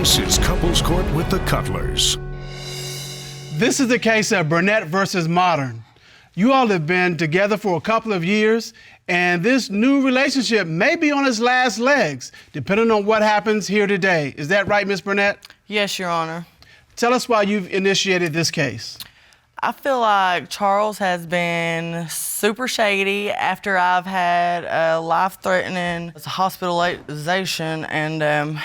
This is Couples Court with the Cutlers. This is the case of Burnett versus Mottern. You all have been together for a couple of years, and this new relationship may be on its last legs, depending on what happens here today. Is that right, Miss Burnett? Yes, Your Honor. Tell us why you've initiated this case. I feel like Charles has been super shady after I've had a life-threatening hospitalization, and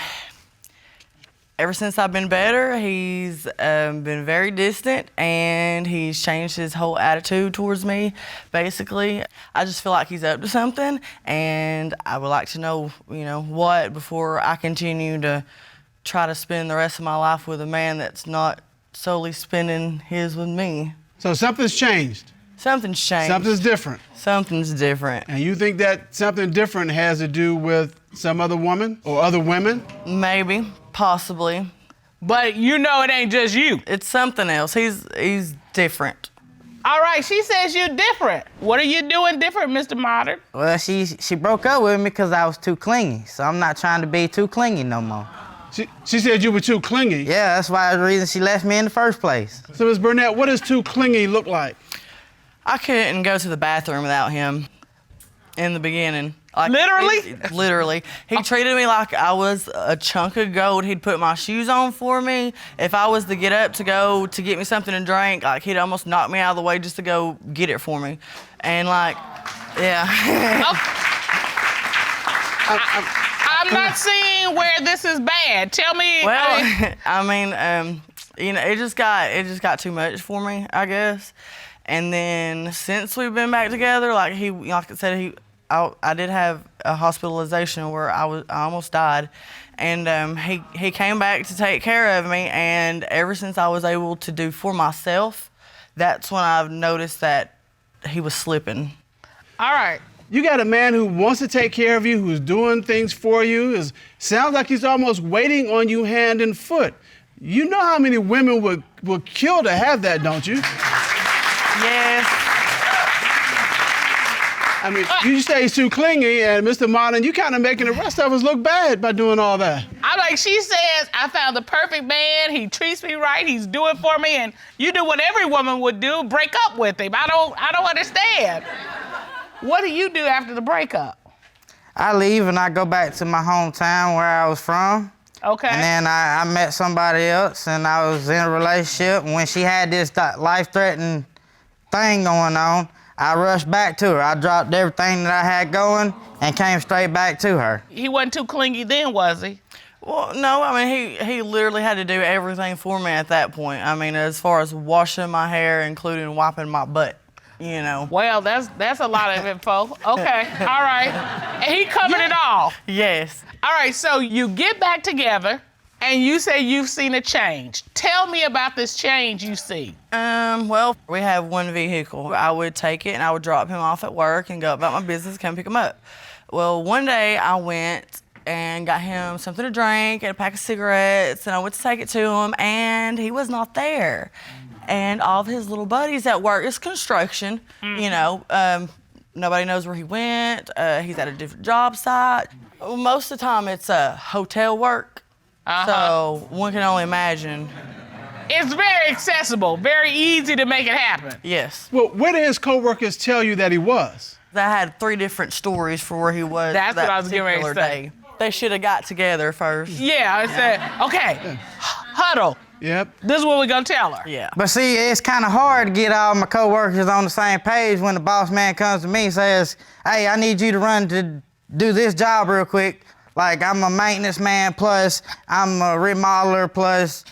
ever since I've been better, he's been very distant, and he's changed his whole attitude towards me, basically. I just feel like he's up to something, and I would like to know, what before I continue to try to spend the rest of my life with a man that's not solely spending his with me. So something's changed. Something's changed. Something's different. Something's different. And you think that something different has to do with some other woman or other women? Maybe, possibly. But you know it ain't just you. It's something else. He's different. All right, she says you're different. What are you doing different, Mr. Mottern? Well, she broke up with me because I was too clingy, so I'm not trying to be too clingy no more. She said you were too clingy. Yeah, that's why the reason she left me in the first place. So, Ms. Burnett, what does too clingy look like? I couldn't go to the bathroom without him in the beginning. Like, Literally? Literally. He treated me like I was a chunk of gold. He'd put my shoes on for me. If I was to get up to go to get me something to drink, like, he'd almost knock me out of the way just to go get it for me. And, like, yeah. I'm not seeing where this is bad. Tell me. Well, I mean, it just got too much for me, I guess. And then since we've been back together, like I said, I did have a hospitalization where I almost died, and he came back to take care of me. And ever since I was able to do for myself, that's when I've noticed that he was slipping. All right. You got a man who wants to take care of you, who's doing things for you. Sounds like he's almost waiting on you hand and foot. You know how many women would kill to have that, don't you? Yes. I mean, you say he's too clingy, and Mr. Mottern, you kind of making the rest of us look bad by doing all that. I'm like, she says, I found the perfect man. He treats me right. He's doing for me. And you do what every woman would do, break up with him. I don't understand. What do you do after the breakup? I leave and I go back to my hometown where I was from. Okay. And then I met somebody else, and I was in a relationship. When she had this life-threatening thing going on, I rushed back to her. I dropped everything that I had going and came straight back to her. He wasn't too clingy then, was he? Well, no, I mean, he literally had to do everything for me at that point. I mean, as far as washing my hair, including wiping my butt, Well, that's a lot of info. Okay, all right. And he covered it all. Yes. All right, so you get back together, and you say you've seen a change. Tell me about this change you see. Well, we have one vehicle. I would take it and I would drop him off at work and go about my business, come pick him up. Well, one day I went and got him something to drink and a pack of cigarettes, and I went to take it to him, and he was not there. And all of his little buddies at work, it's construction, nobody knows where he went. He's at a different job site. Most of the time it's hotel work. So one can only imagine. It's very accessible, very easy to make it happen. Yes. Well, where did his coworkers tell you that he was? I had 3 different stories for where he was. That's that what I was getting ready to say. day. They should have got together first. Yeah, I said, okay, huddle. Yep. This is what we're gonna tell her. Yeah. But see, it's kind of hard to get all my coworkers on the same page when the boss man comes to me and says, hey, I need you to run to do this job real quick. Like, I'm a maintenance man, plus I'm a remodeler, plus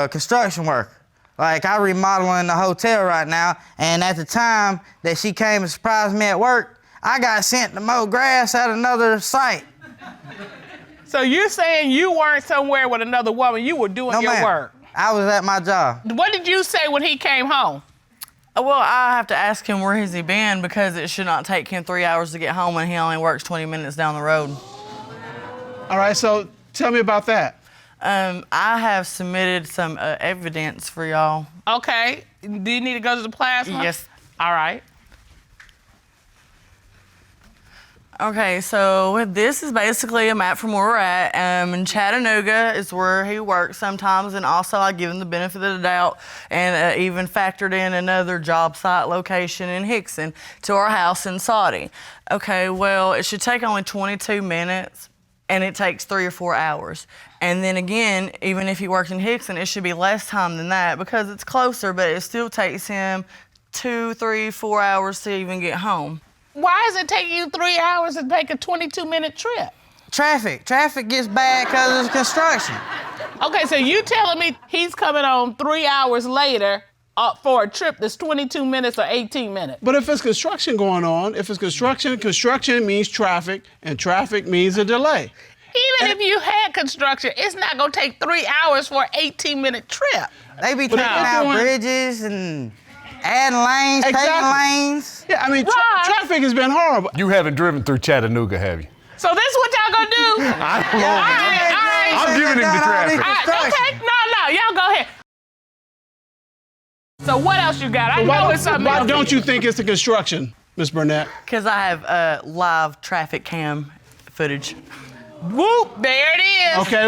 construction worker. Like, I remodel in the hotel right now, and at the time that she came and surprised me at work, I got sent to mow grass at another site. So you're saying you weren't somewhere with another woman, you were doing your work? I was at my job. What did you say when he came home? Well, I have to ask him where has he been, because it should not take him 3 hours to get home and he only works 20 minutes down the road. All right, so tell me about that. I have submitted some evidence for y'all. Okay. Do you need to go to the plasma? Yes. All right. Okay, so this is basically a map from where we're at. In Chattanooga is where he works sometimes, and also I give him the benefit of the doubt and even factored in another job site location in Hickson to our house in Saudi. Okay, well, it should take only 22 minutes, and it takes 3 or 4 hours. And then again, even if he worked in Hickson, it should be less time than that because it's closer, but it still takes him 2, 3, 4 hours to even get home. Why does it take you 3 hours to make a 22-minute trip? Traffic gets bad because of construction. Okay, so you telling me he's coming home 3 hours later for a trip that's 22 minutes or 18 minutes? But if it's construction going on, if it's construction means traffic, and traffic means a delay. Even if you had construction, it's not gonna take 3 hours for an 18-minute trip. They be taking out bridges and adding lanes, taking lanes. Yeah, I mean, traffic has been horrible. You haven't driven through Chattanooga, have you? So this is what y'all gonna do? I don't know. All right. I'm giving him the traffic. Okay, no, y'all go ahead. So what else you got? I know it's something else. Why don't you think it's the construction, Miss Burnett? Because I have live traffic cam footage. Whoop, there it is. Okay.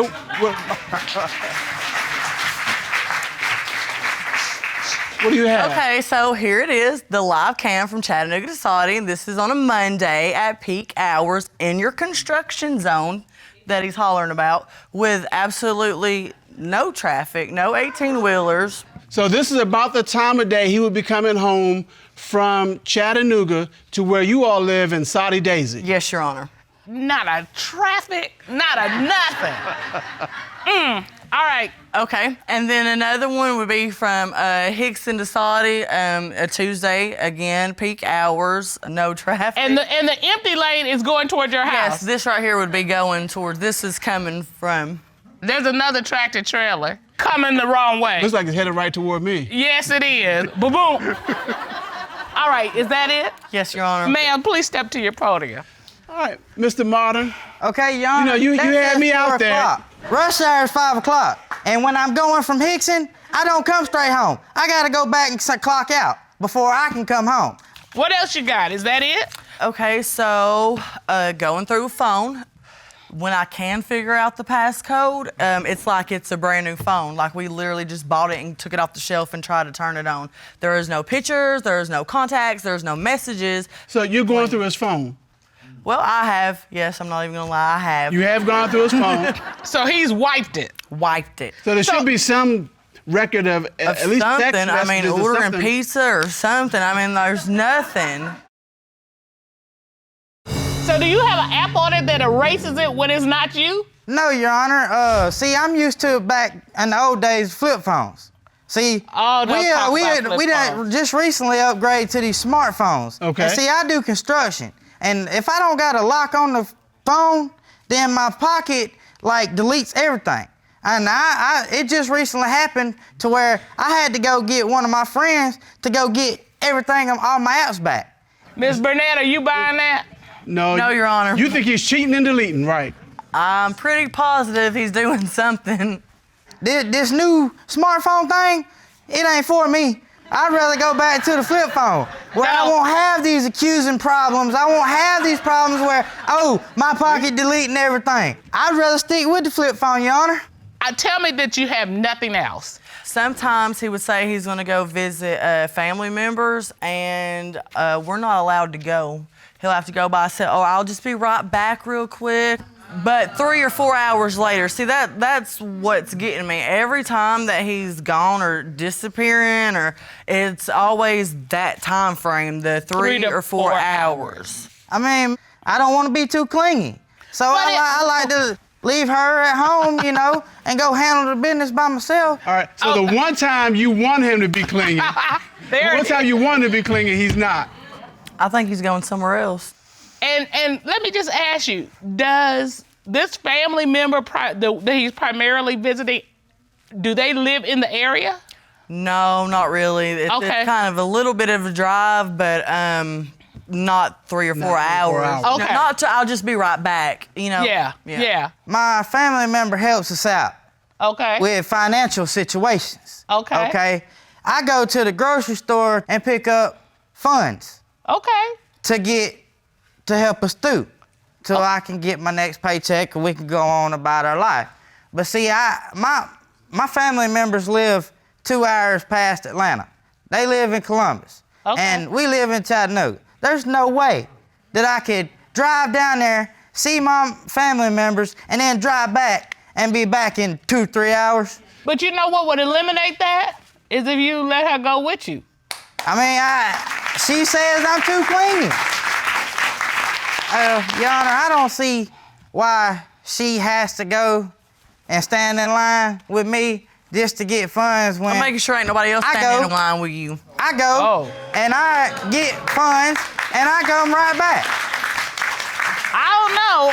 What do you have? Okay, so here it is, the live cam from Chattanooga to Saudi. This is on a Monday at peak hours in your construction zone that he's hollering about with absolutely no traffic, no 18-wheelers. So this is about the time of day he would be coming home from Chattanooga to where you all live in Saudi Daisy. Yes, Your Honor. Not a traffic, not a nothing. All right. Okay, and then another one would be from Hickson to Saudi, a Tuesday, again, peak hours, no traffic. And the empty lane is going towards your house. Yes, this right here would be going towards, this is coming from. There's another tractor trailer coming the wrong way. Looks like it's headed right toward me. Yes, it is. Boom, boom. All right, is that it? Yes, Your Honor. Ma'am, please step to your podium. All right, Mr. Mottern. Okay, Your Honor. You had me out there. Rush hour is 5 o'clock. And when I'm going from Hickson, I don't come straight home. I gotta go back and clock out before I can come home. What else you got? Is that it? Okay, so going through a phone, when I can figure out the passcode, it's like it's a brand new phone. Like we literally just bought it and took it off the shelf and tried to turn it on. There is no pictures, there is no contacts, there's no messages. So you're going through his phone? Well, I have. Yes, I'm not even gonna lie, I have. You have gone through his phone? So he's wiped it. Wiped it. So there should be some record of at least something. text I mean, messages or ordering something. pizza or something. I mean, there's nothing. So do you have an app on it that erases it when it's not you? No, Your Honor. See, I'm used to back in the old days flip phones. See, we done just recently upgraded to these smartphones. Okay. And see, I do construction. And if I don't got a lock on the phone, then my pocket like deletes everything. And it just recently happened to where I had to go get one of my friends to go get everything on all my apps back. Miss Burnett, are you buying that? No, Your Honor. You think he's cheating and deleting, right? I'm pretty positive he's doing something. This new smartphone thing, it ain't for me. I'd rather go back to the flip phone where I won't have these accusing problems. I won't have these problems where, my pocket deleting everything. I'd rather stick with the flip phone, Your Honor. Tell me that you have nothing else. Sometimes he would say he's gonna go visit family members and we're not allowed to go. He'll have to go by and say, I'll just be right back real quick. But 3 or 4 hours later, see, that's what's getting me. Every time that he's gone or disappearing, or it's always that time frame, the 3 or 4 hours. I mean, I don't want to be too clingy. So I like to leave her at home, and go handle the business by myself. All right, so the one time you want him to be clingy, you want him to be clingy, he's not. I think he's going somewhere else. And let me just ask you, does this family member that he's primarily visiting, do they live in the area? No, not really. It's kind of a little bit of a drive, but not 3 or 4 hours. Okay. I'll just be right back, Yeah. My family member helps us out. Okay. With financial situations. Okay. Okay. I go to the grocery store and pick up funds. Okay. To help us through. till I can get my next paycheck and we can go on about our life. But see, my family members live 2 hours past Atlanta. They live in Columbus. Okay. And we live in Chattanooga. There's no way that I could drive down there, see my family members, and then drive back and be back in 2-3 hours. But you know what would eliminate that? Is if you let her go with you. I mean, she says I'm too clingy. Your Honor, I don't see why she has to go and stand in line with me just to get funds when I'm making sure ain't nobody else standing in line with you. I go and I get funds and I come right back. I don't know.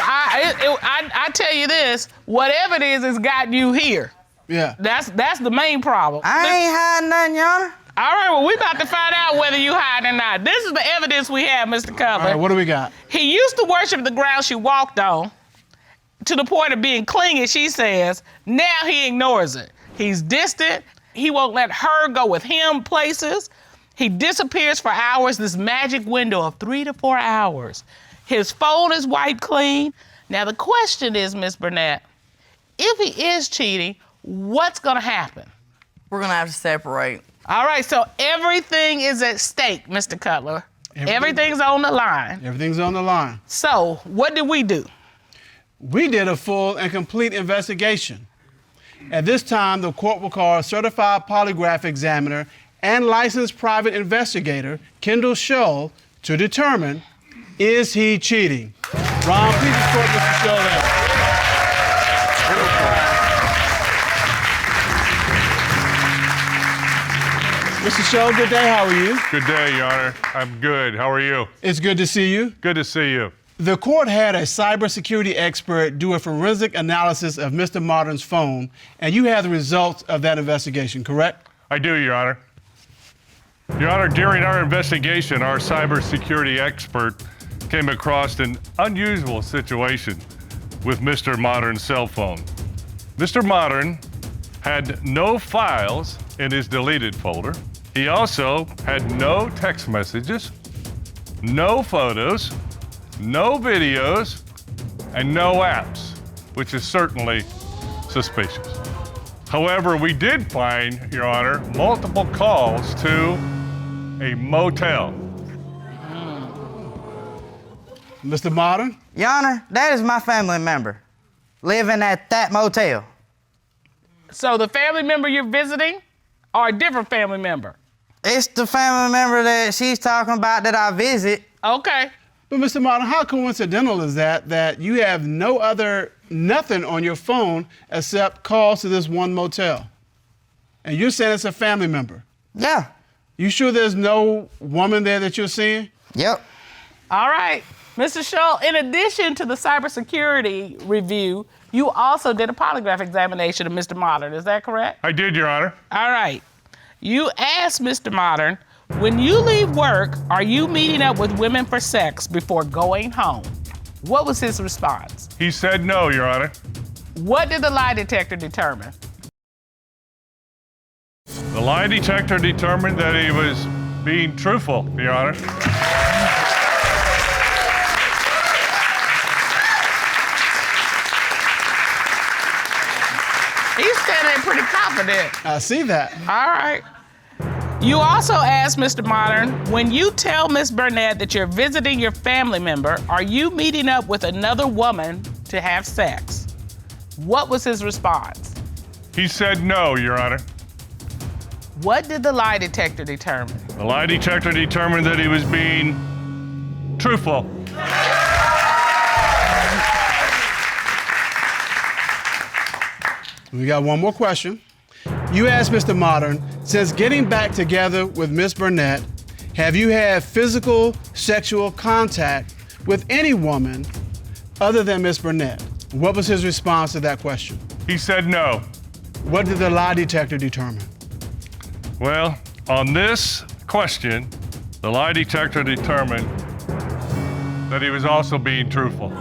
I tell you this, whatever it is, it's got you here. Yeah. That's the main problem. I ain't hiding nothing, Your Honor. All right, well, we about to find out whether you hiding or not. This is the evidence we have, Mr. Cutler. All right, what do we got? He used to worship the ground she walked on to the point of being clingy, she says. Now he ignores it. He's distant. He won't let her go with him places. He disappears for hours, this magic window of 3 to 4 hours. His phone is wiped clean. Now, the question is, Miss Burnett, if he is cheating, what's gonna happen? We're gonna have to separate. All right, so everything is at stake, Mr. Cutler. Everything's on the line. Everything's on the line. So, what did we do? We did a full and complete investigation. At this time, the court will call a certified polygraph examiner and licensed private investigator, Kendall Shull, to determine, is he cheating? Ron, please escort Mr. Shull out. Mr. Shull, good day. How are you? Good day, Your Honor. I'm good. How are you? It's good to see you. Good to see you. The court had a cybersecurity expert do a forensic analysis of Mr. Mottern's phone, and you have the results of that investigation, correct? I do, Your Honor. Your Honor, during our investigation, our cybersecurity expert came across an unusual situation with Mr. Mottern's cell phone. Mr. Mottern had no files in his deleted folder. He also had no text messages, no photos, no videos, and no apps, which is certainly suspicious. However, we did find, Your Honor, multiple calls to a motel. Mr. Mottern? Your Honor, that is my family member living at that motel. So the family member you're visiting or a different family member? It's the family member that she's talking about that I visit. Okay. But Mr. Mottern, how coincidental is that you have nothing on your phone except calls to this one motel? And you're saying it's a family member? Yeah. You sure there's no woman there that you're seeing? Yep. All right. Mr. Shull, in addition to the cybersecurity review, you also did a polygraph examination of Mr. Mottern. Is that correct? I did, Your Honor. All right. You asked Mr. Mottern, when you leave work, are you meeting up with women for sex before going home? What was his response? He said no, Your Honor. What did the lie detector determine? The lie detector determined that he was being truthful, Your Honor. He's standing there pretty confident. I see that. All right. You also asked Mr. Mottern, when you tell Miss Burnett that you're visiting your family member, are you meeting up with another woman to have sex? What was his response? He said no, Your Honor. What did the lie detector determine? The lie detector determined that he was being truthful. We got one more question. You asked Mr. Mottern, since getting back together with Miss Burnett, have you had physical sexual contact with any woman other than Miss Burnett? What was his response to that question? He said no. What did the lie detector determine? Well, on this question, the lie detector determined that he was also being truthful.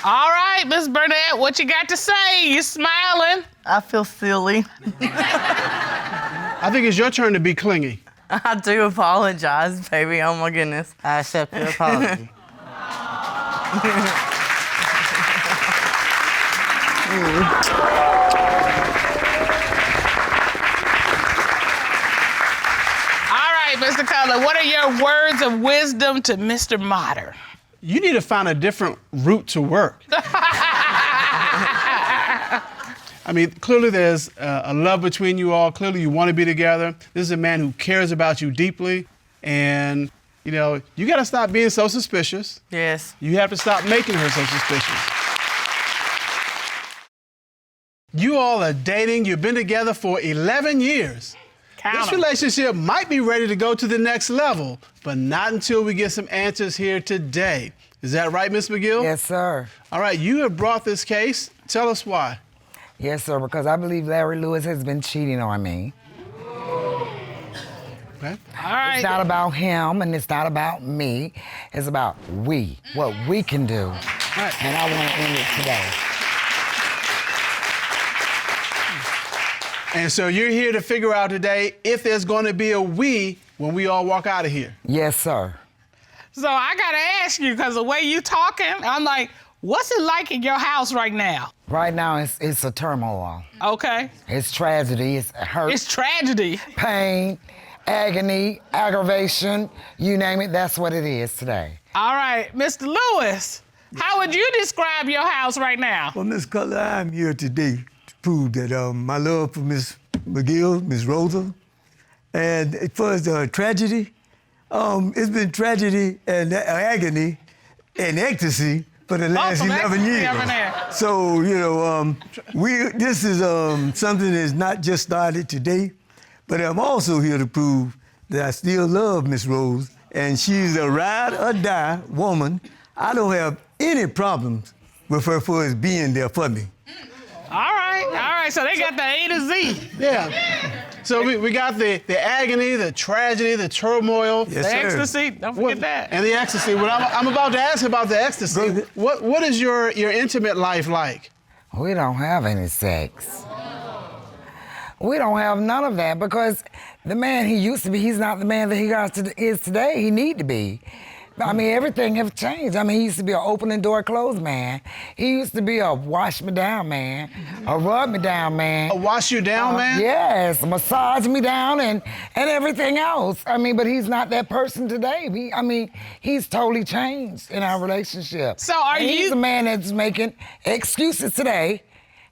All right, Miss Burnett, what you got to say? You smiling? I feel silly. I think it's your turn to be clingy. I do apologize, baby. Oh my goodness. I accept your apology. All right, Mr. Cutler, what are your words of wisdom to Mr. Mottern? You need to find a different route to work. I mean, clearly there's a love between you all. Clearly you want to be together. This is a man who cares about you deeply. And, you know, you got to stop being so suspicious. Yes. You have to stop making her so suspicious. You all are dating. You've been together for 11 years. This relationship might be ready to go to the next level, but not until we get some answers here today. Is that right, Miss McGill? Yes, sir. All right, you have brought this case. Tell us why. Yes, sir, because I believe Larry Lewis has been cheating on me. Okay. All right. It's not about him and it's not about me. It's about we, what we can do. Right. And I want to end it today. And so you're here to figure out today if there's going to be a we when we all walk out of here. Yes, sir. So I gotta ask you, because the way you talking, I'm like, what's it like in your house right now? Right now, it's a turmoil. Okay. It's tragedy, it's hurt, It's tragedy. pain, agony, aggravation, you name it, that's what it is today. All right, Mr. Lewis, how would you describe your house right now? Well, Miss Cutler, I'm here today to prove that my love for Miss McGill, Miss Rosa, and as far as the tragedy, it's been tragedy and agony and ecstasy for the last 11 years. So, you know, this is something that's not just started today, but I'm also here to prove that I still love Miss Rose, and she's a ride or die woman. I don't have any problems with her for us being there for me. All right, so they got the A to Z. Yeah. So we got the agony, the tragedy, the turmoil. Yes, The sir. ecstasy, don't forget that. And the ecstasy. What I'm about to ask about the ecstasy. What is your intimate life like? We don't have any sex. We don't have none of that because the man he used to be, he's not the man that he is today. He need to be. I mean, everything have changed. I mean, he used to be an opening door, closed man. He used to be a wash me down man, a rub me down man. A wash you down, man? Yes, massage me down and everything else. I mean, but he's not that person today. He's totally changed in our relationship. So are And you- He's a man that's making excuses today.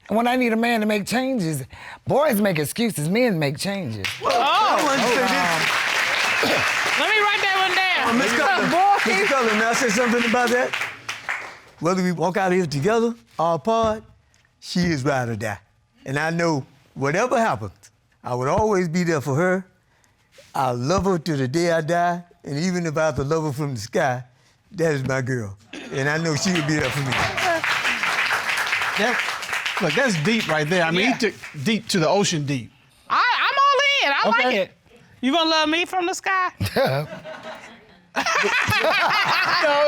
And when I need a man to make changes, boys make excuses, men make changes. Let me write that one down. Miss Cutler, may I say something about that? Whether we walk out here together or apart, she is ride or die. And I know whatever happens, I would always be there for her. I'll love her to the day I die. And even if I have to love her from the sky, that is my girl. And I know she would be there for me. Look, that's deep right there. I mean, he took deep to the ocean deep. I'm all in. I like Okay. it. You gonna love me from the sky? No,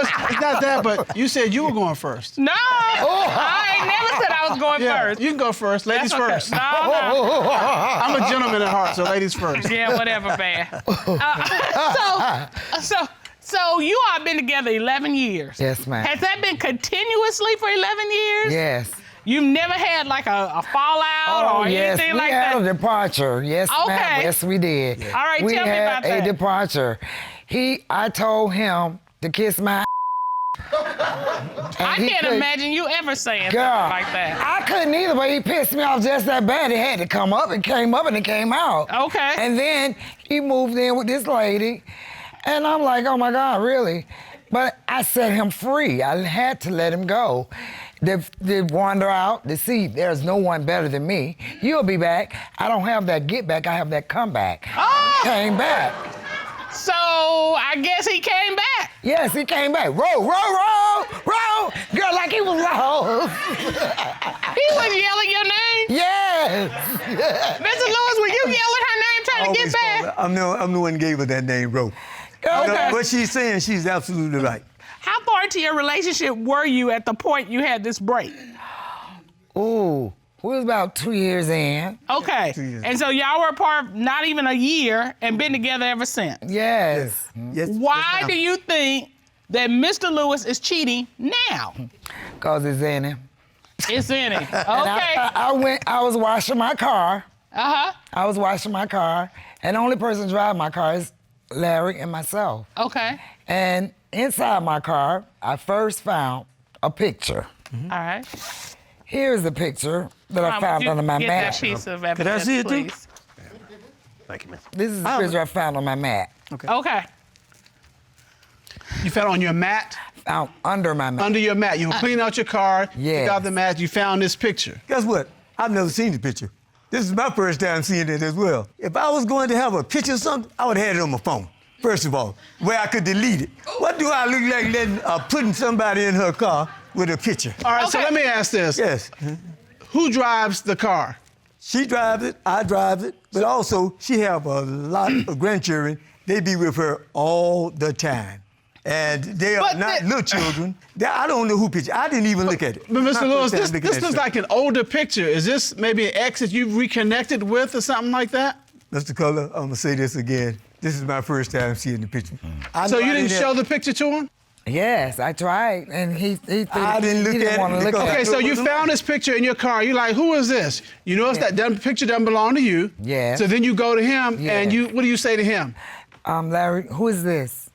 it's not that, but you said you were going first. No. I ain't never said I was going first. You can go first. Ladies That's okay. first. No. I'm a gentleman at heart, so ladies first. Yeah, whatever, man. So you all been together 11 years. Yes, ma'am. Has that been continuously for 11 years? Yes. You've never had like a fallout or yes, anything we like had that? a departure. Yes, Okay. ma'am. Yes, we did. All right, we tell me had about that. a departure. I told him to kiss my I can't imagine you ever saying Girl, something like that. I couldn't either, but he pissed me off just that bad. It had to come up. It came up and it came out. Okay. And then he moved in with this lady, and I'm like, oh my God, really? But I set him free. I had to let him go. To wander out, to see there's no one better than me. You'll be back. I don't have that get back, I have that comeback. Oh! Came back. So I guess he came back. Yes, he came back. Roll, roll, roll, roll. Girl, like he was lost. He was yelling your name. Yes. Mr. Lewis, were you yelling her name trying to get back? I'm the one who gave her that name, Ro. Okay. What she's saying, she's absolutely right. How far into your relationship were you at the point you had this break? Ooh, We was about 2 years in. Okay. And so y'all were apart not even a year and been together ever since. Yes. Yes. Why do you think that Mr. Lewis is cheating now? Cause it's in him. It's in it. Okay. And I was washing my car. Uh-huh. I was washing my car, and the only person driving my car is Larry and myself. Okay. And inside my car, I first found a picture. All right. Here's the picture that I found under my Get mat. that piece of Could I evidence, see it too? please. Thank you, miss. This is the picture I found on my mat. Okay. You found on your mat? Found under my mat. Under your mat. You were cleaning out your car, Yes. took out the mat, you found this picture. Guess what? I've never seen the picture. This is my first time seeing it as well. If I was going to have a picture of something, I would have had it on my phone, first of all, where I could delete it. What do I look like letting, putting somebody in her car with a picture? All right, so Okay. let me ask this. Yes. Who drives the car? She drives it, I drive it, but also she have a lot of grandchildren. They be with her all the time. And they are But not the- little children. I don't know who picture. I didn't even look at it. But Mr. My Lewis, first time this looking at looks it. like an older picture. Is this maybe an ex that you've reconnected with or something like that? Mr. Color, I'm gonna say this again. This is my first time seeing the picture. I So know you I didn't show have- the picture to him? Yes, I tried, and he I didn't look he didn't at want it to look because- at Okay, it. so you found this picture in your car. You're like, who is this? You notice that picture doesn't belong to you. Yes. So then you go to him, Yes. and what do you say to him? Larry, who is this?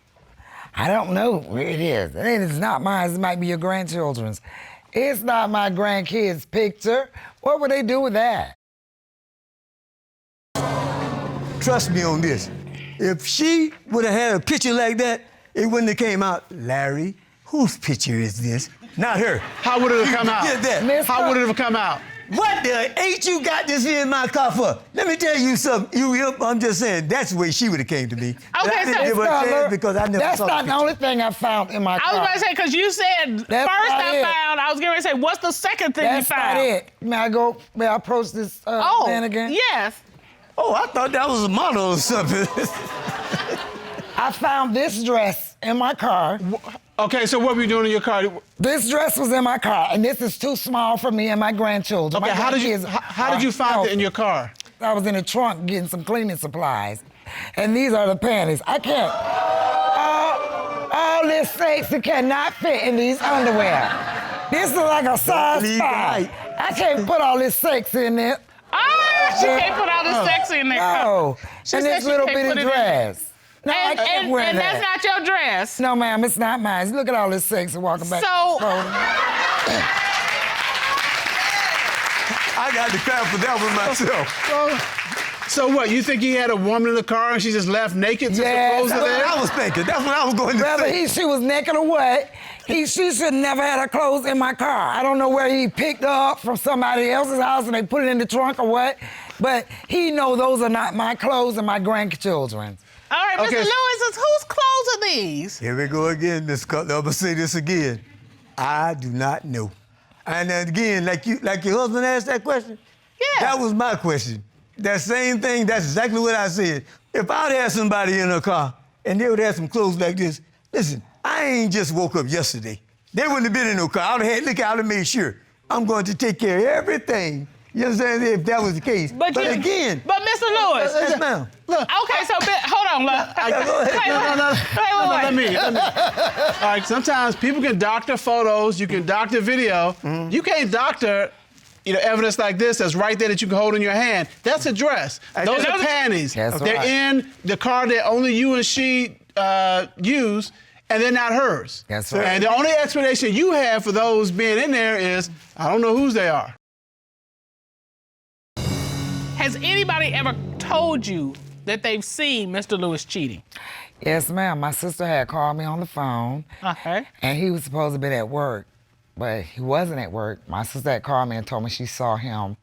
I don't know where it is. It is not mine. It might be your grandchildren's. It's not my grandkids' picture. What would they do with that? Trust me on this. If she would have had a picture like that, it wouldn't have came out, Larry, whose picture is this? Not her. How would it have come out? Get that. Miss- How would it have come out? What the H you got this in my car for? Let me tell you something. I'm just saying, that's the way she would have came to me. But Okay, I didn't so- give her a Cutler, chance because I never that's saw not the the only thing I found in my car. I was about to say, because you said That's first not I it. found, I was getting ready to say, what's the second thing That's you found? not it. May I approach this man again? Yes. Oh, I thought that was a model or something. I found this dress in my car. Okay, so what were you doing in your car? This dress was in my car, and this is too small for me and my grandchildren. Okay, My how did you grandkids find are it in your car? I was in the trunk getting some cleaning supplies. And these are the panties. I can't. All this sexy cannot fit in these underwear. This is like a size Leave 5. it. I can't put all this sex in it. Ah, she can't put all the sex in there. No. She And said this she little can't put bitty it in. dress. No, I can't wear and that. that's not your dress. No, ma'am, it's not mine. Look at all this sex walking back. So- I got to clap for that one myself. So what, you think he had a woman in the car and she just left naked? Yes, the clothes are That's there? what I was thinking. That's what I was going to Whether say. she was naked or what, she should never had her clothes in my car. I don't know where he picked her up from somebody else's house and they put it in the trunk or what, but he know those are not my clothes and my grandchildren's. All right, Okay. Mr. Lewis, whose clothes are these? Here we go again, Miss Cutler. I'm gonna say this again. I do not know. And then again, like your husband asked that question, Yeah. that was my question. That same thing, that's exactly what I said. If I'd had somebody in a car and they would have some clothes like this, listen, I ain't just woke up yesterday. They wouldn't have been in no car. I would have made sure I'm going to take care of everything. You understand? If that was the case. But again. But Mr. Lewis. Yes, ma'am. Okay, so hold on, look. Go ahead. Let me. All right, sometimes people can doctor photos, you can doctor video. You can't doctor, evidence like this that's right there that you can hold in your hand. That's a dress. Those are panties. That's They're right. in the car that only you and she use, and they're not hers. That's right. And the only explanation you have for those being in there is, I don't know whose they are. Has anybody ever told you that they've seen Mr. Lewis cheating? Yes, ma'am. My sister had called me on the phone, Okay. and he was supposed to be at work, but he wasn't at work. My sister had called me and told me she saw him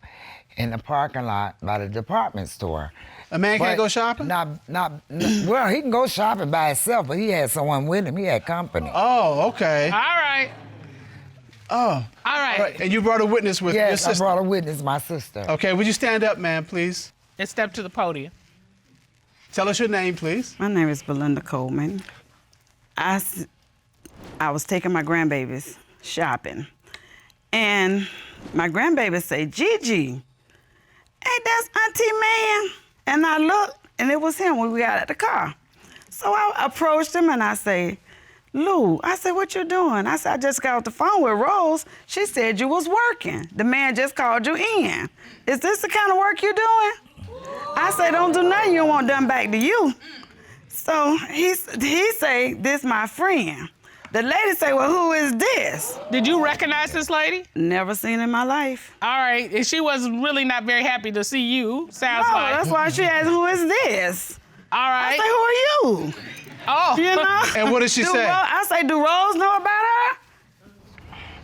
in the parking lot by the department store. A man can't But go shopping? Well, he can go shopping by himself, but he had someone with him. He had company. Oh, okay. All right. Oh. All right. All right. And you brought a witness with your Yes, I sister. brought a witness, my sister. Okay, would you stand up, ma'am, please? Let's step to the podium. Tell us your name, please. My name is Belinda Coleman. I was taking my grandbabies shopping, And my grandbaby say, Gigi, hey, that's Auntie Man. And I looked, and it was him when we got out the car. So I approached him and I say, Lou, I said, what you doing? I said, I just got off the phone with Rose. She said you was working. The man just called you in. Is this the kind of work you're doing? I said, don't do nothing you don't want done back to you. So he say, this my friend. The lady say, well, who is this? Did you recognize this lady? Never seen in my life. All right, and she was really not very happy to see you, sounds No, like. that's why she asked, who is this? All right. I say, who are you? Oh. You know? And what did she say? I say, do Rose know about her?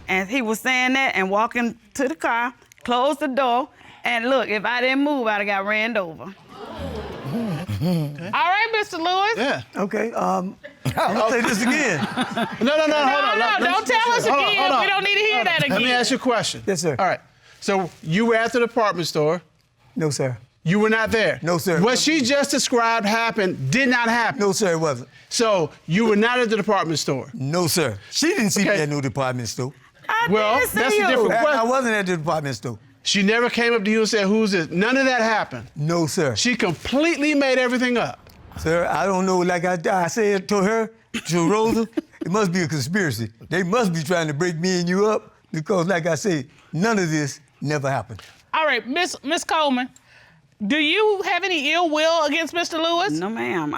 And he was saying that and walking to the car, closed the door, and look, if I didn't move, I'd have got ran over. Okay. All right, Mr. Lewis. Yeah. Okay, I'll say this again. No, hold on. No, don't tell us again. We don't need to hear that again. Let me ask you a question. Yes, sir. All right. So you were at the department store. No, sir. You were not there. No, sir. What she just described happened did not happen. No, sir, it wasn't. So you were not at the department store. No, sir. She didn't see me at no department store. Well, didn't see that's a you. different I question. wasn't at the department store. She never came up to you and said, who's this? None of that happened. No, sir. She completely made everything up. Sir, I don't know. Like I said to her, to Rosa, it must be a conspiracy. They must be trying to break me and you up because, like I said, none of this never happened. All right, Miss Coleman, do you have any ill will against Mr. Lewis? No, ma'am.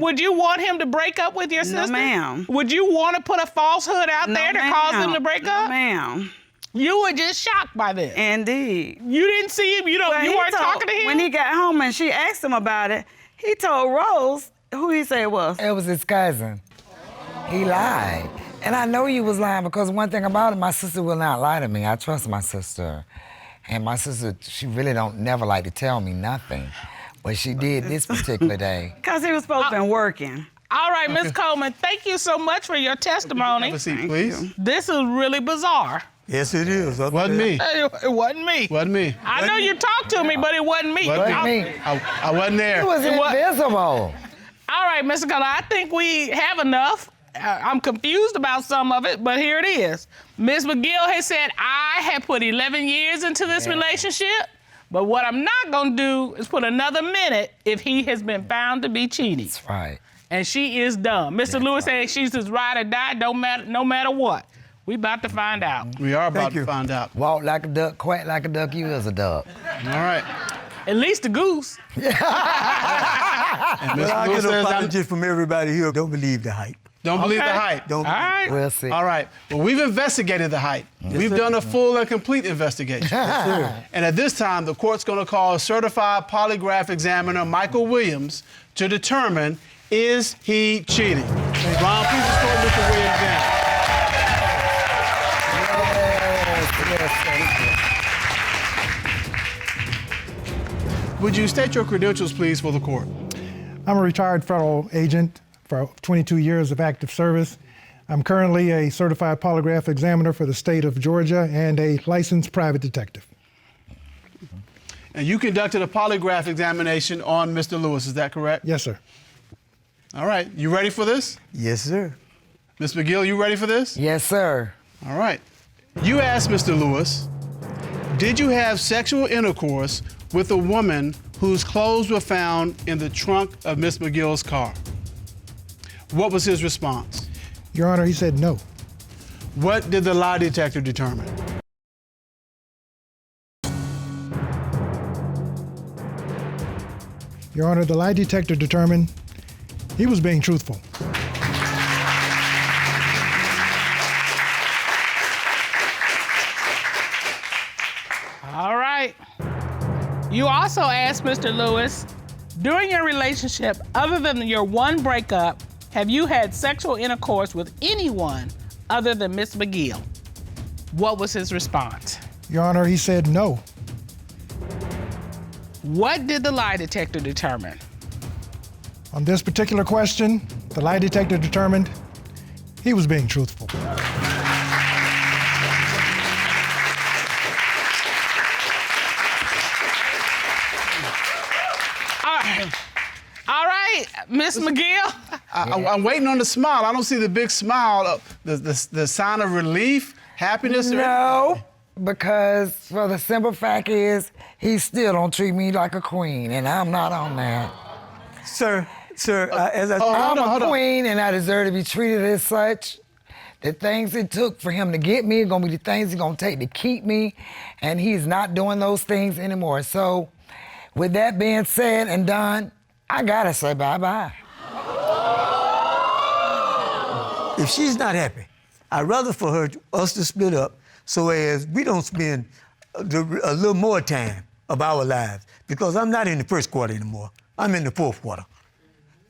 Would you want him to break up with your sister? No, ma'am. Would you want to put a falsehood out there to cause them to break up? No, ma'am. You were just shocked by this. Indeed. You didn't see him. You weren't talking to him. When he got home and she asked him about it, he told Rose who he said it was. It was his cousin. He lied. And I know he was lying because one thing about it, my sister will not lie to me. I trust my sister. And my sister, she really don't never like to tell me nothing. But she did this particular day. Because he was supposed to be working. All right, Miss Coleman, thank you so much for your testimony. Have a seat, please. This is really bizarre. Yes, it is. Wasn't me. It wasn't me. Wasn't me. I know you talked to me, but it wasn't me. Wasn't me. I wasn't there. It was invisible. All right, Mr. Color, I think we have enough. I'm confused about some of it, but here it is. Ms. McGill has said, I have put 11 years into this relationship, but what I'm not gonna do is put another minute if he has been found to be cheating. That's right. And she is done. Mr. Lewis said she's his ride or die, no matter what. We about to find out. We are about to find out. Walk like a duck, quack like a duck, you is a duck. All right. At least the goose. And Well, I Lewis get an says, apology from everybody here. Don't believe the hype. don't believe the Okay. hype. Don't All believe right. We'll see. All right. Well, we've investigated the hype. We've done a full and complete investigation. And at this time, the court's going to call a certified polygraph examiner, Michael Williams, to determine, is he cheating? Ron, please escort Mr. Williams in. Would you state your credentials, please, for the court? I'm a retired federal agent for 22 years of active service. I'm currently a certified polygraph examiner for the state of Georgia and a licensed private detective. And you conducted a polygraph examination on Mr. Lewis, is that correct? Yes, sir. All right. You ready for this? Yes, sir. Ms. McGill, you ready for this? Yes, sir. All right. You asked Mr. Lewis, did you have sexual intercourse with a woman whose clothes were found in the trunk of Miss McGill's car? What was his response? Your Honor, he said no. What did the lie detector determine? Your Honor, the lie detector determined he was being truthful. All right. You also asked Mr. Lewis, during your relationship, other than your one breakup, have you had sexual intercourse with anyone other than Miss McGill? What was his response? Your Honor, he said no. What did the lie detector determine? On this particular question, the lie detector determined he was being truthful. All right, Miss McGill. I'm waiting on the smile. I don't see the big smile, the sign of relief. Happiness? No, because for the simple fact is, he still don't treat me like a queen, and I'm not on that. Sir, as I I'm a queen, and I deserve to be treated as such. The things it took for him to get me are gonna be the things he's gonna take to keep me, and he's not doing those things anymore. So, with that being said and done, I gotta say bye-bye. If she's not happy, I'd rather for us to split up so as we don't spend a little more time of our lives, because I'm not in the first quarter anymore. I'm in the fourth quarter.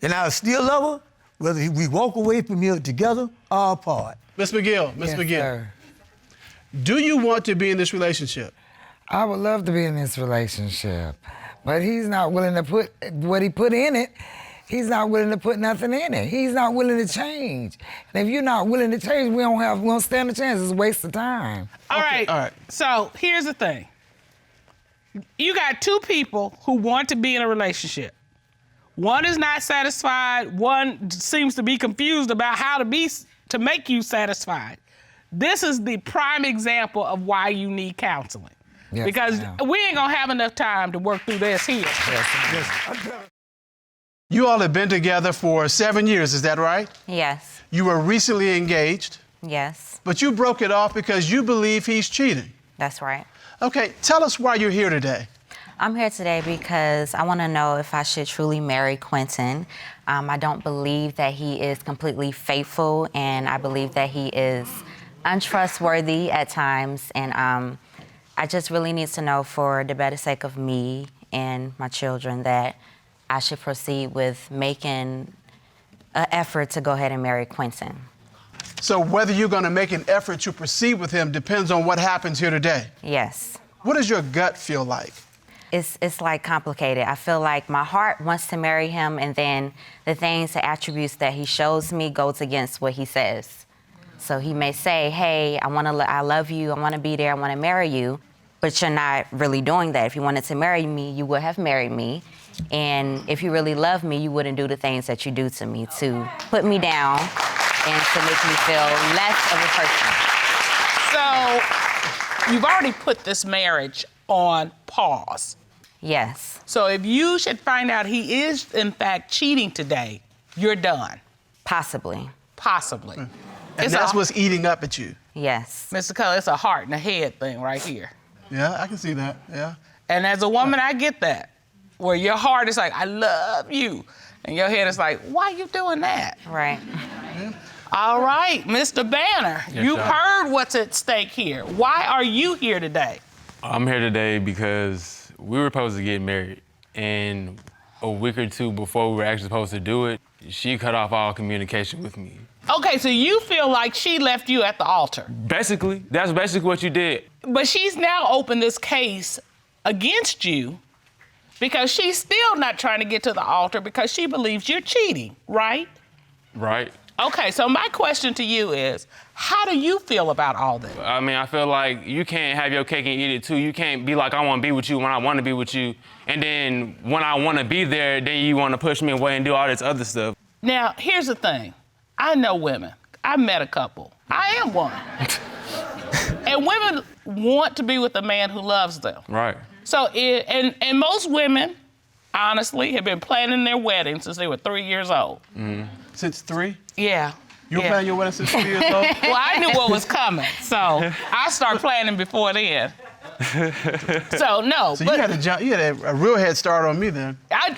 And I still love her, whether we walk away from here together or apart. Miss McGill, Miss Yes, McGill, sir. do you want to be in this relationship? I would love to be in this relationship, but he's not willing to put what he put in it. He's not willing to put nothing in it. He's not willing to change. And if you're not willing to change, we don't stand a chance. It's a waste of time. All right. So here's the thing. You got two people who want to be in a relationship. One is not satisfied. One seems to be confused about how to make you satisfied. This is the prime example of why you need counseling. Yes, because we ain't gonna have enough time to work through this here. You all have been together for 7 years, is that right? Yes. You were recently engaged, Yes. but you broke it off because you believe he's cheating. That's right. Okay, tell us why you're here today. I'm here today because I want to know if I should truly marry Quentin. I don't believe that he is completely faithful, and I believe that he is untrustworthy at times. And I just really need to know, for the better sake of me and my children, that I should proceed with making an effort to go ahead and marry Quentin. So whether you're going to make an effort to proceed with him depends on what happens here today. Yes. What does your gut feel like? It's like complicated. I feel like my heart wants to marry him, and then the things, the attributes that he shows me goes against what he says. So he may say, hey, I love you, I want to be there, I want to marry you, but you're not really doing that. If you wanted to marry me, you would have married me. And if you really love me, you wouldn't do the things that you do to me to put me down and to make me feel less of a person. So you've already put this marriage on pause. Yes. So if you should find out he is, in fact, cheating today, you're done. Possibly. Possibly. And that's what's eating up at you. Yes. Mr. Culler, it's a heart and a head thing right here. Yeah, I can see that, yeah. And as a woman, I get that. Where your heart is like, I love you. And your head is like, why are you doing that? Right. All right, Mr. Banner, you heard what's at stake here. Why are you here today? I'm here today because we were supposed to get married. And a week or two before we were actually supposed to do it, she cut off all communication with me. Okay, so you feel like she left you at the altar. Basically, that's basically what you did. But she's now opened this case against you because she's still not trying to get to the altar because she believes you're cheating, right? Right. Okay, so my question to you is, how do you feel about all this? I mean, I feel like you can't have your cake and eat it too. You can't be like, I want to be with you when I want to be with you. And then when I want to be there, then you want to push me away and do all this other stuff. Now, here's the thing. I know women. I met a couple. I am one. And women want to be with a man who loves them. Right. So, and most women, honestly, have been planning their wedding since they were 3 years old. Mm-hmm. Since 3? Yeah. You were planning your wedding since 3 years old? Well, I knew what was coming, so I started planning before then. So, no. So but you had a real head start on me then. I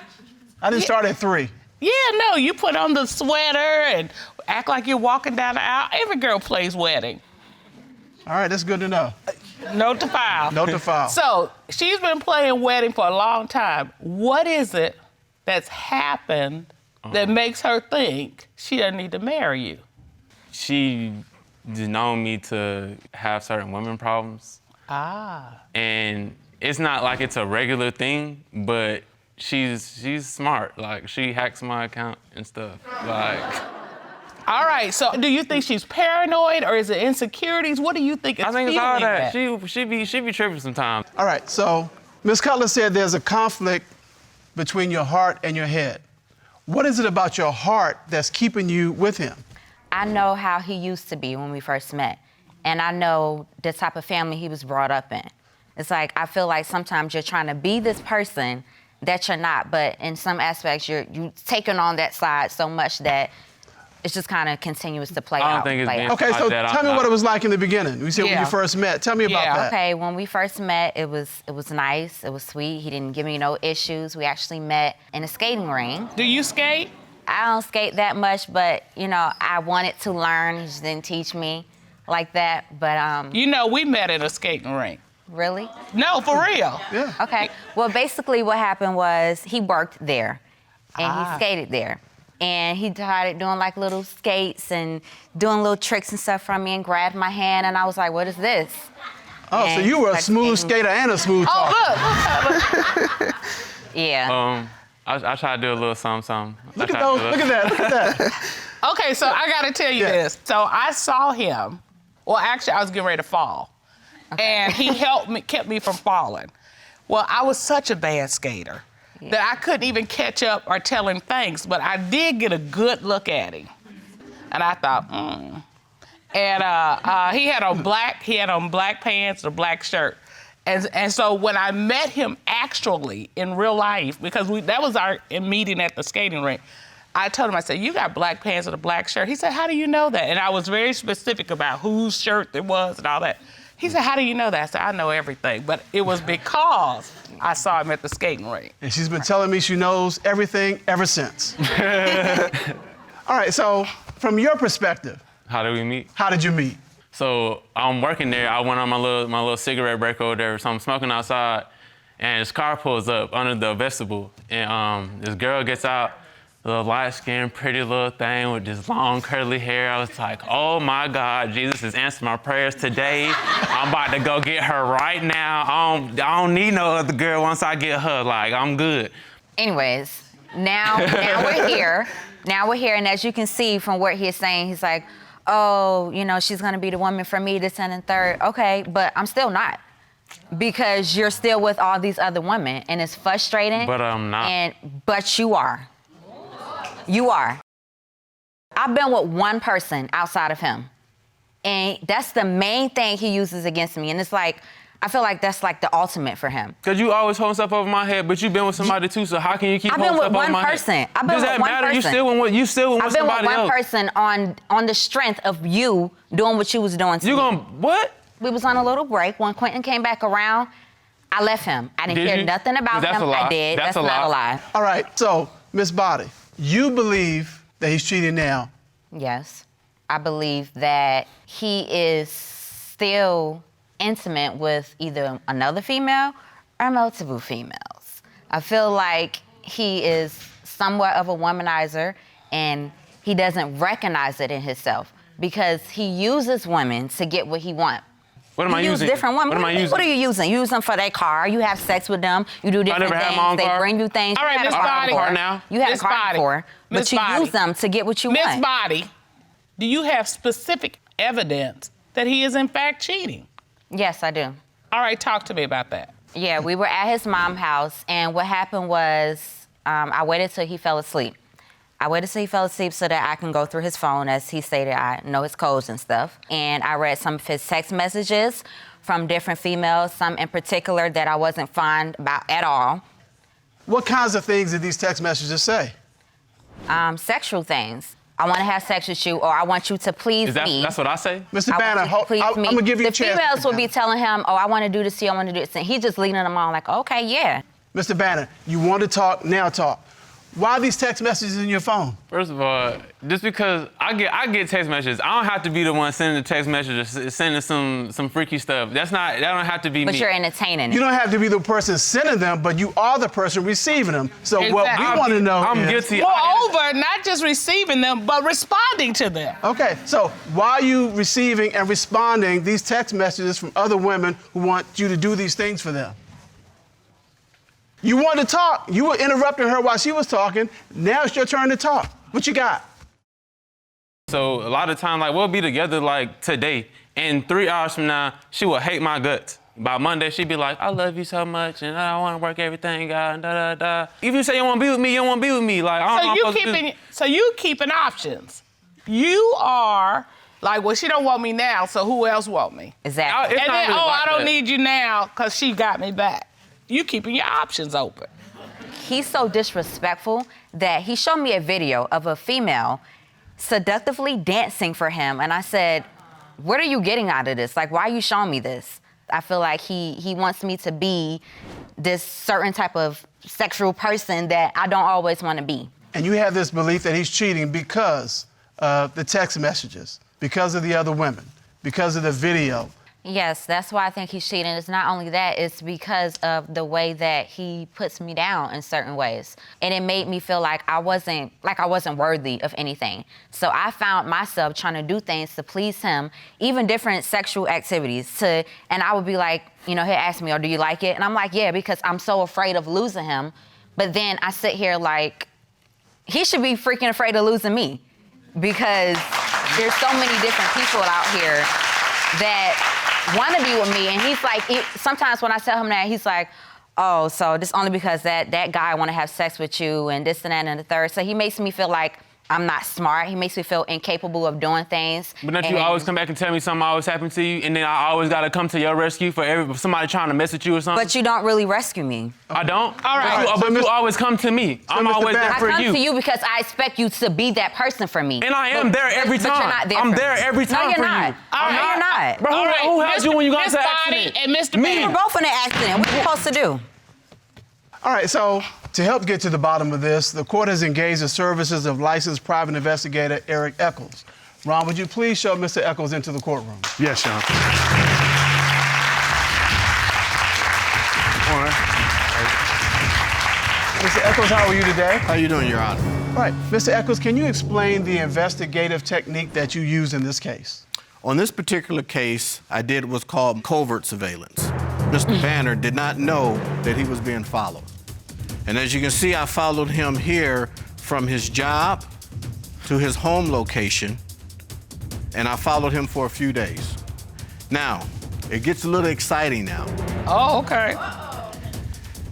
didn't start at 3. Yeah, no, you put on the sweater and act like you're walking down the aisle. Every girl plays wedding. All right, that's good to know. Note to file. Note to file. So she's been playing wedding for a long time. What is it that's happened that makes her think she doesn't need to marry you? She just known me to have certain women problems. Ah. And it's not like it's a regular thing, but she's smart. Like, she hacks my account and stuff. Like. All right, so do you think she's paranoid or is it insecurities? What do you think is I think it's all that. that? She be tripping sometimes. All right, so Ms. Cutler said there's a conflict between your heart and your head. What is it about your heart that's keeping you with him? I know how he used to be when we first met. and I know the type of family he was brought up in. It's like, I feel like sometimes you're trying to be this person that you're not, but in some aspects, you're taking on that side so much that it's just kind of continuous to play out. I don't think it's been Okay, so like that. tell me what it was like in the beginning. You said when you first met. Tell me about that. Okay, when we first met, it was nice. It was sweet. He didn't give me no issues. We actually met in a skating ring. Do you skate? I don't skate that much, but you know, I wanted to learn. He just didn't teach me like that. But You know, we met at a skating rink. Really? No, for real. Yeah. Okay. Well, basically what happened was he worked there and he skated there. And he started doing like little skates and doing little tricks and stuff from me and grabbed my hand and I was like, what is this? Oh, and so you were a smooth skater and a smooth talker. Oh, look. Yeah. I try to do a little something. Look at those. Look at that. Look at that. Okay, so I gotta tell you this. So I saw him. Well, actually, I was getting ready to fall. And he helped me, kept me from falling. Well, I was such a bad skater that I couldn't even catch up or tell him thanks, but I did get a good look at him. And I thought, And he had on black pants, a black shirt. And so when I met him actually in real life, because that was our meeting at the skating rink, I told him, I said, you got black pants and a black shirt. He said, how do you know that? And I was very specific about whose shirt it was and all that. He said, how do you know that? I said, I know everything. But it was because I saw him at the skating rink. And she's been telling me she knows everything ever since. All right, so from your perspective. How did we meet? How did you meet? So I'm working there. I went on my little cigarette break over there. So I'm smoking outside, and this car pulls up under the vestibule, and this girl gets out, little light-skinned, pretty little thing with this long curly hair. I was like, oh my God, Jesus has answered my prayers today. I'm about to go get her right now. I don't need no other girl once I get her. Like, I'm good. Anyways, now we're here. Now we're here, and as you can see from what he's saying, he's like, oh, you know, she's gonna be the woman for me, this and third. Okay, but I'm still not. Because you're still with all these other women, and it's frustrating. But I'm not. But you are. You are. I've been with one person outside of him. And that's the main thing he uses against me. And it's like, I feel like that's like the ultimate for him. Because you always hold stuff over my head, but you've been with somebody too, so how can you keep holding stuff over my head? I've been with one person. I've been Does with that one matter? person. You still with somebody else. I've been with one person on the strength of you doing what you was doing to me. You gonna, what? We was on a little break. When Quentin came back around, I left him. I didn't hear nothing about him. I did. That's not a lie. All right, so, Miss Boddie, you believe that he's cheating now? Yes. I believe that he is still intimate with either another female or multiple females. I feel like he is somewhat of a womanizer and he doesn't recognize it in himself because he uses women to get what he wants. What am I using? Different women. What am I using? What are you using? You use them for their car. You have sex with them. You do different things. Had my own they car. bring you things. All right, Miss Boddie. You had a car before, but you use them to get what you want. Miss Boddie, do you have specific evidence that he is in fact cheating? Yes, I do. All right, talk to me about that. Yeah, we were at his mom's house, and what happened was I waited till he fell asleep. I waited till he fell asleep so that I can go through his phone, as he stated, I know his codes and stuff. And I read some of his text messages from different females, some in particular that I wasn't fond about at all. What kinds of things did these text messages say? Sexual things. I want to have sex with you, or I want you to please me. That's what I say? Mr. Banner, I'm going to give you a chance. The females will be telling him, oh, I want to do this to you, I want to do this. And he's just leading them on like, okay, yeah. Mr. Banner, you want to talk, now talk. Why are these text messages in your phone? First of all, just because I get text messages, I don't have to be the one sending the text messages, sending some freaky stuff. That don't have to be me. But you're entertaining. You don't have to be the person sending them, but you are the person receiving them. So what we want to know I'm is... guilty. Moreover, not just receiving them, but responding to them. Okay, so why are you receiving and responding these text messages from other women who want you to do these things for them? You wanted to talk. You were interrupting her while she was talking. Now it's your turn to talk. What you got? So a lot of times, like, we'll be together, like, today, and 3 hours from now, she will hate my guts. By Monday, she'd be like, I love you so much, and I want to work everything out, and da-da-da. If you say you want to be with me, you don't want to be with me. Like, I don't know what I'm supposed to do. So you keeping options. You are Like, well, she don't want me now, so who else want me? Exactly. And then, I don't need you now because she got me back. You keeping your options open. He's so disrespectful that he showed me a video of a female seductively dancing for him. And I said, what are you getting out of this? Like, why are you showing me this? I feel like he wants me to be this certain type of sexual person that I don't always want to be. And you have this belief that he's cheating because of the text messages, because of the other women, because of the video. Yes, that's why I think he's cheating. It's not only that, it's because of the way that he puts me down in certain ways. And it made me feel like I wasn't worthy of anything. So I found myself trying to do things to please him, even different sexual activities. And I would be like, you know, he'd ask me, oh, do you like it? And I'm like, yeah, because I'm so afraid of losing him. But then I sit here like, he should be freaking afraid of losing me, because there's so many different people out here that want to be with me. And he's like, sometimes when I tell him that, he's like, oh, so this only because that guy want to have sex with you and this and that and the third. So he makes me feel like I'm not smart. He makes me feel incapable of doing things. But don't you always come back and tell me something always happened to you, and then I always got to come to your rescue for somebody trying to mess with you or something? But you don't really rescue me. I don't? All right. But you always come to me. I'm always there for you. I come to you because I expect you to be that person for me. And I am there every time. But you're not there I'm for there me. every time for you. No, you're not. Bro, who had you when you got into an accident? And Mr. We were both in an accident. What are you supposed to do? All right, so to help get to the bottom of this, the court has engaged the services of licensed private investigator Eric Eccles. Ron, would you please show Mr. Eccles into the courtroom? Yes, Sean. All right. Mr. Eccles, how are you today? How you doing, Your Honor? All right, Mr. Eccles, can you explain the investigative technique that you used in this case? On this particular case, I did what's called covert surveillance. Mr. Banner did not know that he was being followed. And as you can see, I followed him here from his job to his home location, and I followed him for a few days. Now, it gets a little exciting now. Oh, okay.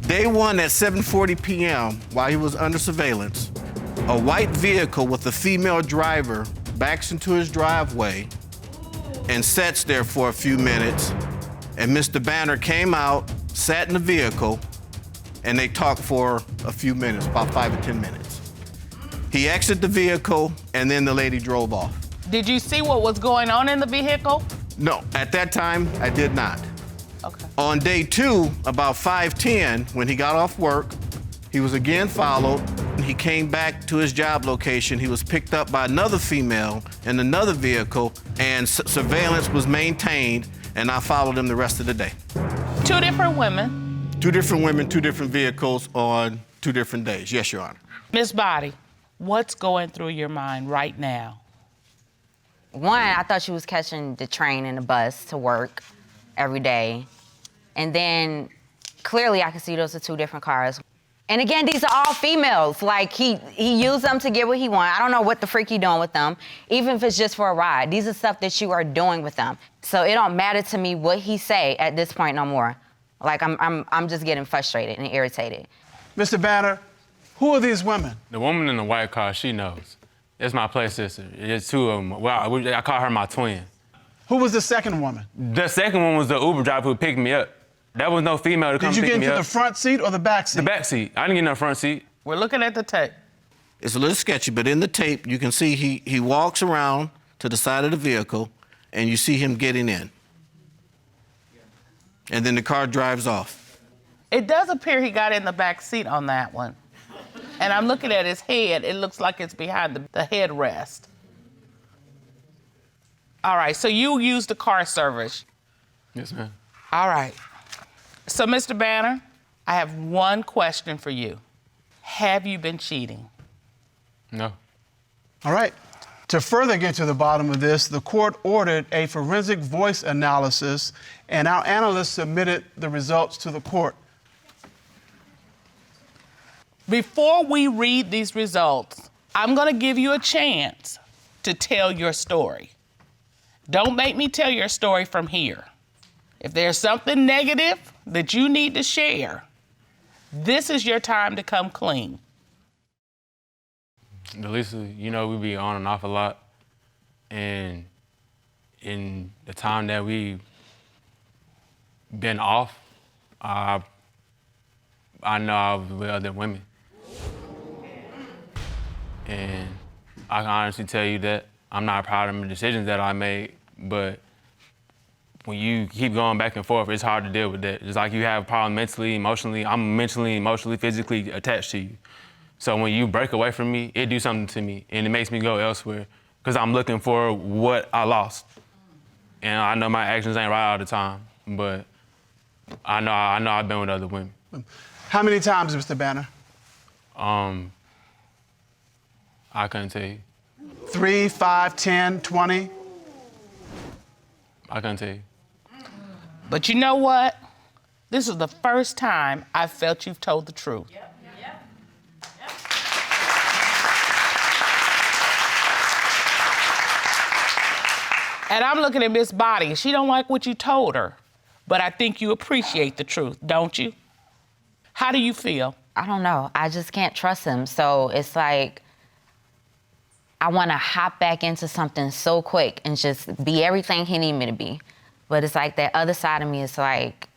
Day one at 7:40 p.m., while he was under surveillance, a white vehicle with a female driver backs into his driveway and sits there for a few minutes, and Mr. Banner came out, sat in the vehicle, and they talked for a few minutes, about 5 or 10 minutes. He exited the vehicle, and then the lady drove off. Did you see what was going on in the vehicle? No, at that time, I did not. Okay. On day two, about 5:10, when he got off work, he was again followed. He came back to his job location. He was picked up by another female in another vehicle, and surveillance was maintained, and I followed him the rest of the day. 2 different women. 2 different women, 2 different vehicles on 2 different days. Yes, Your Honor. Miss Boddie, what's going through your mind right now? One, I thought she was catching the train and the bus to work every day. And then clearly I could see those are 2 different cars. And again, these are all females. Like he used them to get what he wanted. I don't know what the freak he doing with them, even if it's just for a ride. These are stuff that you are doing with them. So it don't matter to me what he say at this point no more. Like I'm just getting frustrated and irritated. Mr. Banner, who are these women? The woman in the white car, she knows. It's my play sister. It's 2 of them. Well, I call her my twin. Who was the second woman? The second one was the Uber driver who picked me up. That was no female to come pick me up. Did you get into the front seat or the back seat? The back seat. I didn't get in the front seat. We're looking at the tape. It's a little sketchy, but in the tape, you can see he walks around to the side of the vehicle, and you see him getting in. And then the car drives off. It does appear he got in the back seat on that one. And I'm looking at his head. It looks like it's behind the headrest. All right, so you used the car service. Yes, ma'am. All right. So, Mr. Banner, I have one question for you. Have you been cheating? No. All right. To further get to the bottom of this, the court ordered a forensic voice analysis, and our analyst submitted the results to the court. Before we read these results, I'm going to give you a chance to tell your story. Don't make me tell your story from here. If there's something negative that you need to share, this is your time to come clean. Lisa, you know, we be on and off a lot. And time that we been off, I know I was with other women. And I can honestly tell you that I'm not proud of the decisions that I made, but when you keep going back and forth, it's hard to deal with that. Just like you have a problem mentally, emotionally, I'm mentally, emotionally, physically attached to you. So when you break away from me, it do something to me, and it makes me go elsewhere, because I'm looking for what I lost. And I know my actions ain't right all the time, but I know I've been with other women. How many times, Mr. Banner? I couldn't tell you. 3, 5, 10, 20? I couldn't tell you. But you know what? This is the first time I felt you've told the truth. And I'm looking at Miss Boddie. She don't like what you told her, but I think you appreciate the truth, don't you? How do you feel? I don't know. I just can't trust him. So it's like, I want to hop back into something so quick and just be everything he need me to be. But it's like that other side of me is like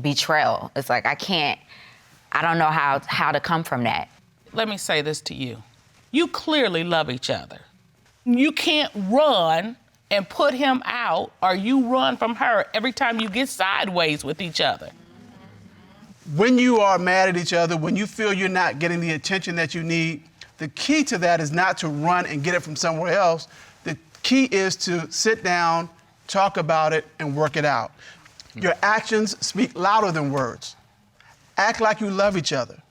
betrayal. It's like I don't know how to come from that. Let me say this to you. You clearly love each other. You can't run and put him out, or you run from her every time you get sideways with each other. When you are mad at each other, when you feel you're not getting the attention that you need, the key to that is not to run and get it from somewhere else. The key is to sit down, talk about it, and work it out. Your actions speak louder than words. Act like you love each other.